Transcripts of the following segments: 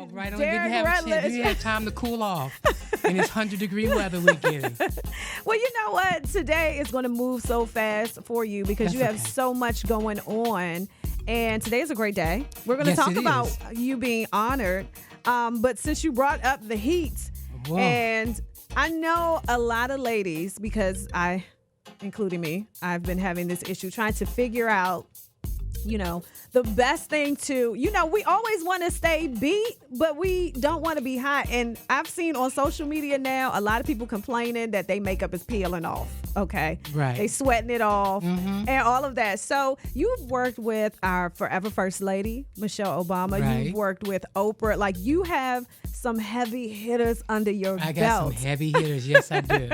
walked right on. Derrick Didn't have a chance. Rutledge. Didn't have time to cool off in this 100-degree weather we're getting. Well, you know what? Today is going to move so fast for you because you have okay. so much going on. And today is a great day. We're going to Yes, talk it about is. you being honored. But since you brought up the heat, Whoa. and I know a lot of ladies, because including me, I've been having this issue trying to figure out, the best thing to, we always want to stay beat, but we don't want to be hot. And I've seen on social media now, a lot of people complaining that their makeup is peeling off. Okay. Right. They sweating it off and all of that. So you've worked with our forever First Lady, Michelle Obama. Right. You've worked with Oprah. Like, you have some heavy hitters under your I got belt. some heavy hitters. Yes, I do.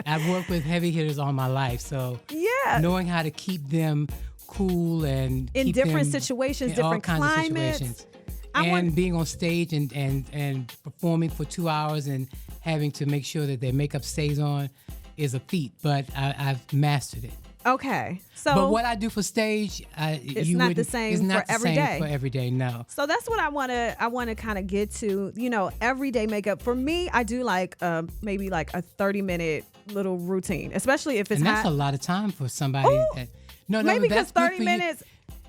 I've worked with heavy hitters all my life. So Yeah. knowing how to keep them cool and In keep different them situations, in different all kinds climates. of situations. I And want- being on stage and performing for 2 hours and having to make sure that their makeup stays on is a feat, but I've mastered it. Okay. So But what I do for stage, It's you not the wouldn't- same it's not for the every same day. for every day. No. So that's what I want to kind of get to, everyday makeup. For me, I do like maybe like a 30-minute little routine, especially if it's And that's hot. a lot of time for somebody. Ooh, that, no, maybe because that's good 30 for you. minutes,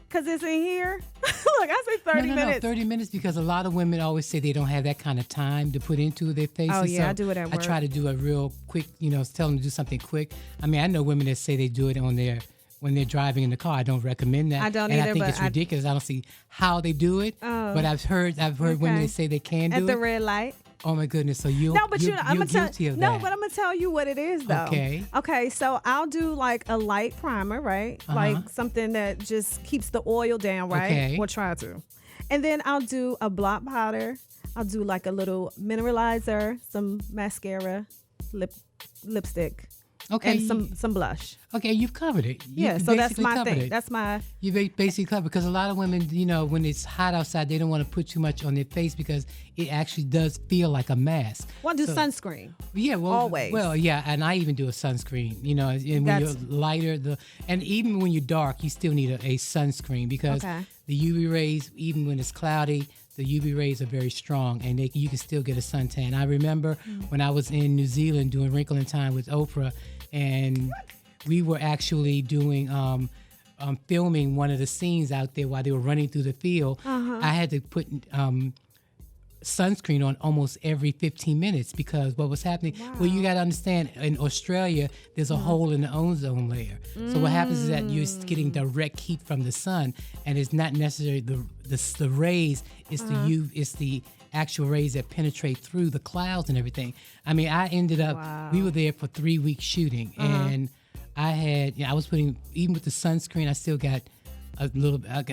because it's in here. Look, I say 30 No, minutes. 30 minutes because a lot of women always say they don't have that kind of time to put into their faces. Oh, yeah, so I do it at I work. try to do a real quick, tell them to do something quick. I mean, I know women that say they do it when they're driving in the car. I don't recommend that. I don't and either, I think but it's ridiculous. I don't see how they do it. Oh. But I've heard women Okay. that say they can do At the it. red light. Oh my goodness! So you're No, but you're, I'm you're gonna tell guilty of no, that. but I'm gonna tell you what it is though. Okay. Okay, so I'll do like a light primer, right? Like something that just keeps the oil down, right? Okay. Or try to. And then I'll do a blot powder. I'll do like a little mineralizer, some mascara, lipstick, Okay. and some blush. Okay, you've covered it. Yeah, You've so that's basically my covered thing. it. That's my You basically cover because a lot of women, when it's hot outside, they don't want to put too much on their face because it actually does feel like a mask. want to do So- sunscreen. Yeah, well, Always. Well, yeah, and I even do a sunscreen. And when you're lighter, and even when you're dark, you still need a sunscreen because Okay. the UV rays, even when it's cloudy, the UV rays are very strong, and you can still get a suntan. I remember when I was in New Zealand doing Wrinkle in Time with Oprah, and we were actually doing filming one of the scenes out there while they were running through the field. I had to put sunscreen on almost every 15 minutes because what was happening, well, you got to understand, in Australia, there's a hole in the ozone layer. So what happens is that you're getting direct heat from the sun, and it's not necessarily the rays, it's it's the actual rays that penetrate through the clouds and everything. I mean, I ended up, we were there for 3 weeks shooting, and I was putting, even with the sunscreen, I still got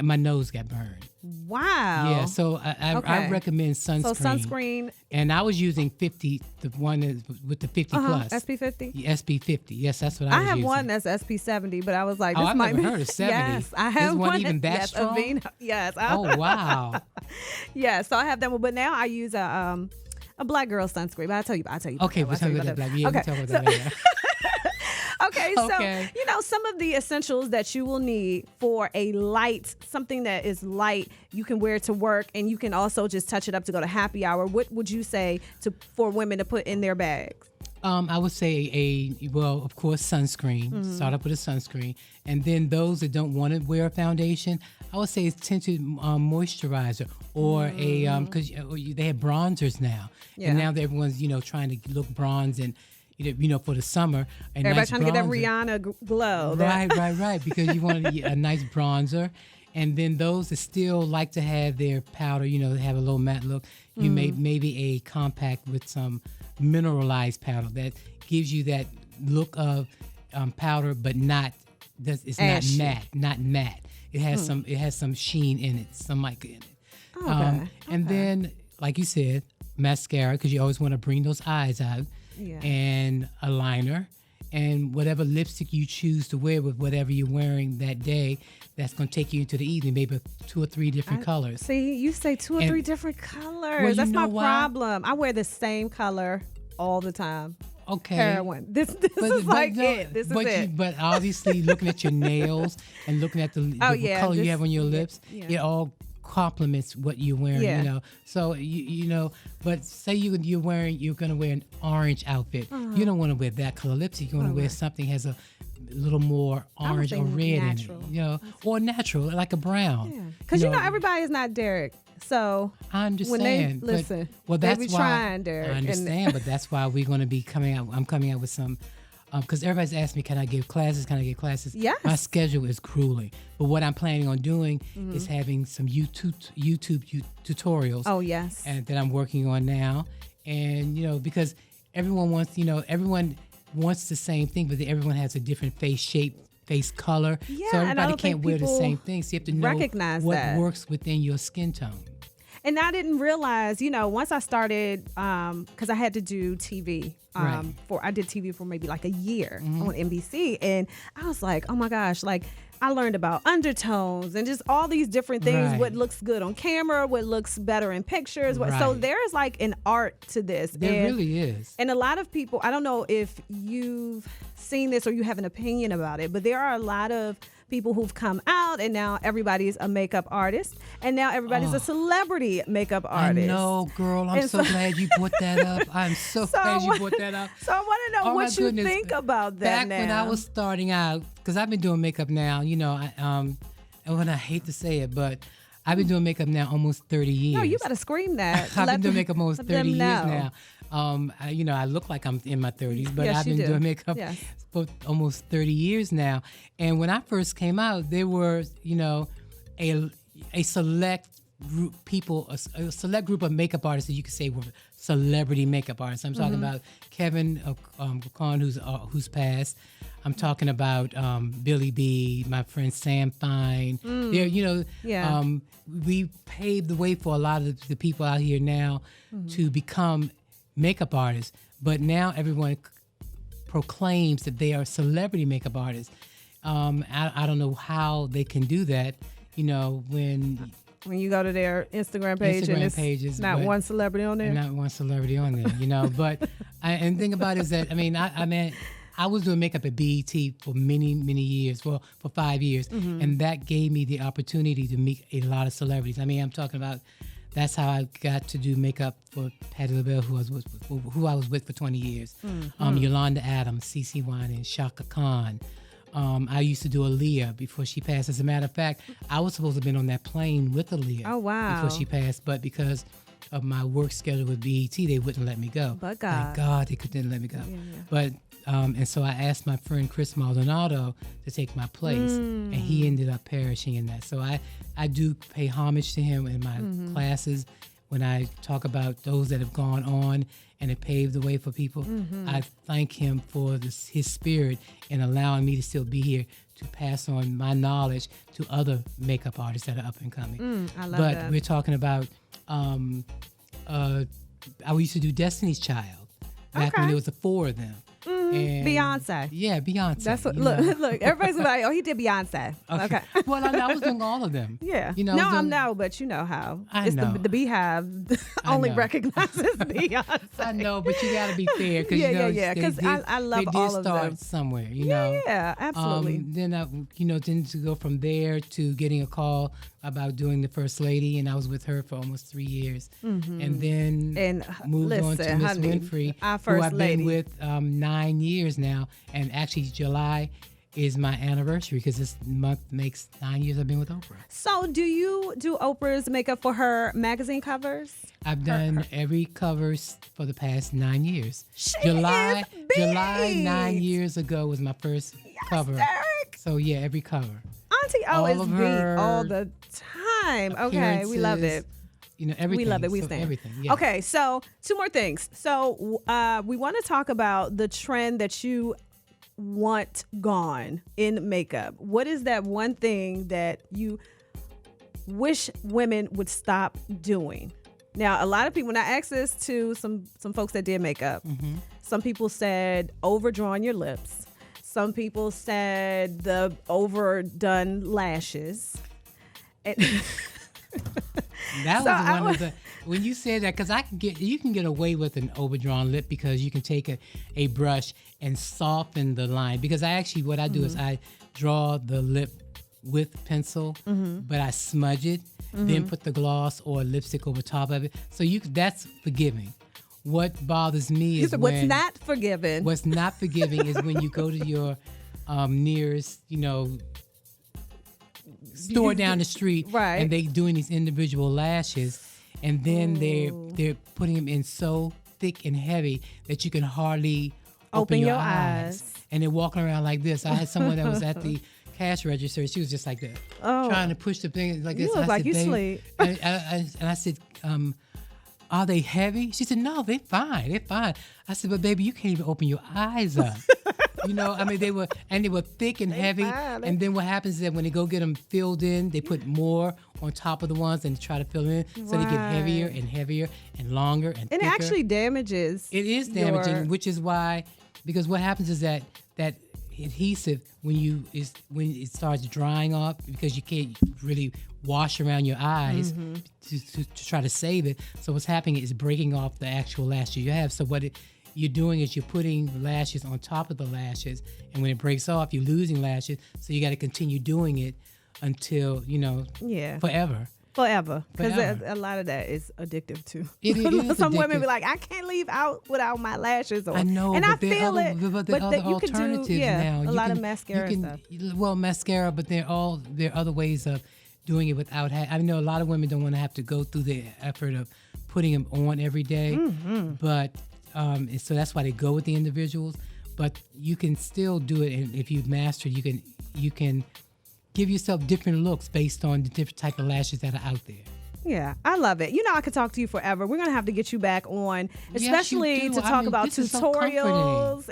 my nose got burned. Wow. Yeah, so I Okay. recommend sunscreen. So sunscreen. And I was using 50, the one with the 50 plus. SP50. The SP50. Yes, that's what I I was have using. one that's SP70, but I was like, Oh, this I've might never be. heard of 70. Yes, I have There's one even that yes, strong? Aveeno. Yes. Oh, wow. Yeah, so I have that one, but now I use a black girl sunscreen. But I'll tell you. Okay, I'll we'll talk about that. Black. Yeah, Okay, we'll talk about that later. Okay, Okay. so some of the essentials that you will need for something that is light, you can wear to work, and you can also just touch it up to go to happy hour. What would you say for women to put in their bags? I would say of course, sunscreen. Start up with a sunscreen. And then those that don't want to wear a foundation, I would say it's tinted moisturizer or because they have bronzers now. Yeah. And now that everyone's, trying to look bronze and, for the summer. Everybody nice trying to get that bronzer. Rihanna glow. Right. Because you want a nice bronzer. And then those that still like to have their powder, have a little matte look, you maybe a compact with some mineralized powder that gives you that look of powder, but it's Ashy. not matte. It has some sheen in it, some mica in it. Okay. And then, like you said, mascara, because you always want to bring those eyes out. Yeah. And a liner, and whatever lipstick you choose to wear with whatever you're wearing that day, that's going to take you into the evening, maybe 2 or 3 different colors. See, you say 2 or 3 different colors. you That's my know why? problem. I wear the same color all the time. Okay. Heroin. This is it. This is it. But obviously, looking at your nails and looking at the color this- you have on your lips, yeah. it all complements what you're wearing, Yeah. you know. So you know, but say you're gonna wear an orange outfit. You don't want to wear that color lipstick. You want to wear something has a little more orange or red natural. in it, you know, or natural like a brown. Because you know everybody is not Derrick. So I'm just when saying. they listen, well, they that's be why trying, Derrick. I understand, but that's why we're going to be coming out. I'm coming out with some. Because everybody's asking me, can I give classes? Can I give classes? Yes. My schedule is grueling. But what I'm planning on doing is having some YouTube tutorials. Oh, yes. And that I'm working on now. And, you know, because everyone wants the same thing, but everyone has a different face shape, face color. Yeah, so and I everybody don't can't think wear the people same thing. So you have to know recognize what that. works within your skin tone. And I didn't realize, you know, once I started, because I had to do TV. Right. I did TV for maybe like a year on NBC, and I was like, oh my gosh, like I learned about undertones and just all these different things. Right. What looks good on camera, what looks better in pictures. So Right. there's like an art to this. There really is. And a lot of people, I don't know if you've seen this or you have an opinion about it, but there are a lot of people who've come out and now everybody's a makeup artist and now everybody's a celebrity makeup artist. I know, girl. I'm so glad you brought that up. I'm so glad you brought that up. So I want to know Oh, my what you goodness. think about that Back now. when I was starting out, because I've been doing makeup now, you know, and when I hate to say it, but I've been doing makeup now almost 30 years. No, you better scream that. I've been doing makeup almost let 30 them years know. now. You know, I look like I'm in my 30s, but Yes, I've you been do. doing makeup Yes. for almost 30 years now. And when I first came out, there were, you know, a select group a select group of makeup artists that you could say were celebrity makeup artists. I'm talking about Kevin Kwan, who's passed. I'm talking about Billy B, my friend Sam Fine. There, you know, Yeah. We paved the way for a lot of the people out here now to become makeup artists. But now everyone proclaims that they are celebrity makeup artists. I don't know how they can do that. You know, when you go to their Instagram page and it's pages, not one celebrity on there. not one celebrity on there. You know, but and the thing about it is that I was doing makeup at BET for many years, for 5 years, and that gave me the opportunity to meet a lot of celebrities. I mean, I'm talking about. That's how I got to do makeup for Patti LaBelle, who I was with for 20 years. Yolanda Adams, CeCe Winans, Shaka Khan. I used to do Aaliyah before she passed. As a matter of fact, I was supposed to have been on that plane with Aaliyah before she passed, but because of my work schedule with BET, they wouldn't let me go. But God. Thank God they couldn't let me go. But and so I asked my friend Chris Maldonado to take my place, and he ended up perishing in that. So I do pay homage to him in my classes when I talk about those that have gone on and have paved the way for people. I thank him for his spirit in allowing me to still be here to pass on my knowledge to other makeup artists that are up and coming. I love but that. we're talking about, I used to do Destiny's Child back when there was 4 of them. And Beyonce. Yeah, Beyonce. That's what. you know. Look. Everybody's like, "Oh, he did Beyonce." Okay. Well, I was doing all of them. Yeah. You know, no, I was I doing- know, but you know how. I it's know. The Beehive I only know. recognizes Beyonce. I know, but you got to be fair because Yeah, 'cause I love they did all of start them. somewhere. You know. Yeah, absolutely. Then then to go from there to getting a call about doing the First Lady, and I was with her for almost 3 years, and then And moved on to listen, Miss honey, Winfrey, our who First I've Lady. been with 9 years now, and actually July is my anniversary because this month makes 9 years I've been with Oprah. So, do you do Oprah's makeup for her magazine covers? I've done every covers for the past 9 years. She July is big. 9 years ago was my first cover. Derrick. So yeah, every cover. Auntie O All is of beat her all the time. Okay, we love appearances, it. You know, everything. We love it. We So stand. everything. Yeah. Okay, so 2 more things. So we want to talk about the trend that you want gone in makeup. What is that one thing that you wish women would stop doing? Now, a lot of people, when I asked this to some folks that did makeup, some people said overdrawing your lips. Some people said the overdone lashes. And That So was I one of the when you said that because you can get away with an overdrawn lip because you can take a brush and soften the line. Because what I do is I draw the lip with pencil, but I smudge it. then put the gloss or lipstick over top of it. So that's forgiving. What bothers me is what's not forgiving. What's not forgiving is when you go to your nearest, store down the street, right, and they doing these individual lashes, and then they're putting them in so thick and heavy that you can hardly open your eyes. And they're walking around like this. I had someone that was at the cash register. She was just like that, trying to push the thing like this. You look like you sleep. And I said, are they heavy? She said, no, they're fine. They're fine. I said, but baby, you can't even open your eyes up. They were thick and heavy. And then what happens is that when they go get them filled in, they put more on top of the ones and try to fill in. So they get heavier and heavier and longer and thicker. And it actually damages. It is damaging, which is why, because what happens is that adhesive, when it starts drying off, because you can't really wash around your eyes to try to save it. So what's happening is breaking off the actual lash you have. So what you're doing is you're putting lashes on top of the lashes, and when it breaks off, you're losing lashes. So you got to continue doing it until forever. Forever, because a lot of that is addictive too. It is Some addictive. Women be like, I can't leave out without my lashes on. I know, and but I feel there are other you can alternatives do now. a lot of mascara stuff. Well, mascara, but there are other ways of doing it without. I know a lot of women don't want to have to go through the effort of putting them on every day, but so that's why they go with the individuals. But you can still do it, and if you've mastered, you can give yourself different looks based on the different type of lashes that are out there. Yeah, I love it. I could talk to you forever. We're going to have to get you back on, especially to talk about tutorials.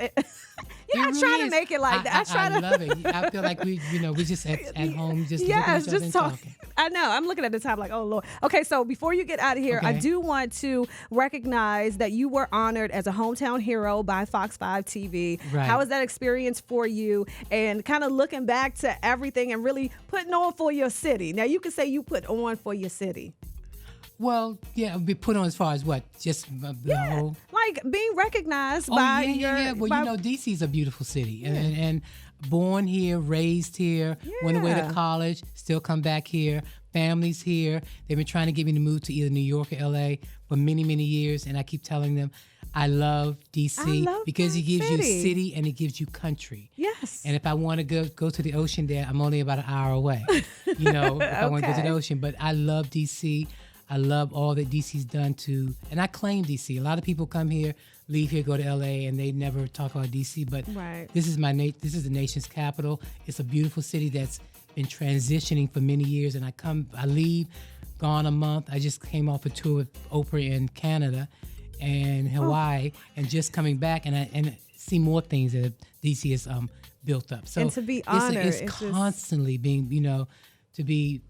I try to make it like that. I love it. I feel like we just at home just looking at each other and talking. I know. I'm looking at the time like, oh, Lord. Okay, so before you get out of here, I do want to recognize that you were honored as a hometown hero by Fox 5 TV. Right. How was that experience for you? And kind of looking back to everything and really putting on for your city. Now, you can say you put on for your city. Well, yeah, be put on as far as what? Just the whole... Like being recognized by your... Well, D.C. is a beautiful city. And born here, raised here, went away to college, still come back here. Families here. They've been trying to get me to move to either New York or L.A. for many, many years. And I keep telling them, I love D.C. because it gives you city and it gives you country. Yes. And if I want to go to the ocean there, I'm only about an hour away, if I want to go to the ocean. But I love D.C. I love all that DC's done and I claim DC. A lot of people come here, leave here, go to LA, and they never talk about DC. But this is the nation's capital. It's a beautiful city that's been transitioning for many years. And I leave, gone a month. I just came off a tour with Oprah in Canada and Hawaii, and just coming back and see more things that DC has built up. So and to be honored, it's constantly being, to be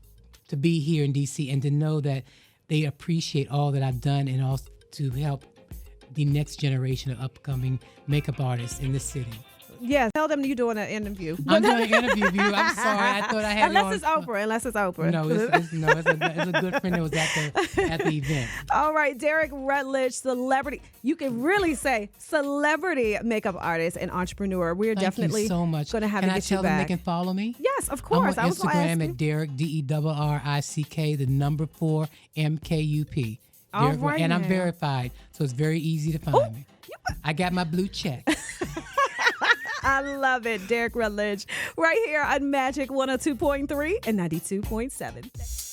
here in DC and to know that they appreciate all that I've done and also to help the next generation of upcoming makeup artists in this city. Yeah, tell them you're doing an interview. I'm doing an interview with you. I'm sorry. I thought I had Unless it's Oprah. No, it's a good friend that was at the event. All right, Derrick Rutledge, celebrity. You can really say celebrity makeup artist and entrepreneur. We're definitely so much going to have to get you back. Can I tell them they can follow me? Yes, of course. I'm on Instagram at Derrick, DERRICK, 4 MKUP. All right, and I'm verified, so it's very easy to find me. I got my blue check. I love it. Derrick Rutledge right here on Magic 102.3 and 92.7.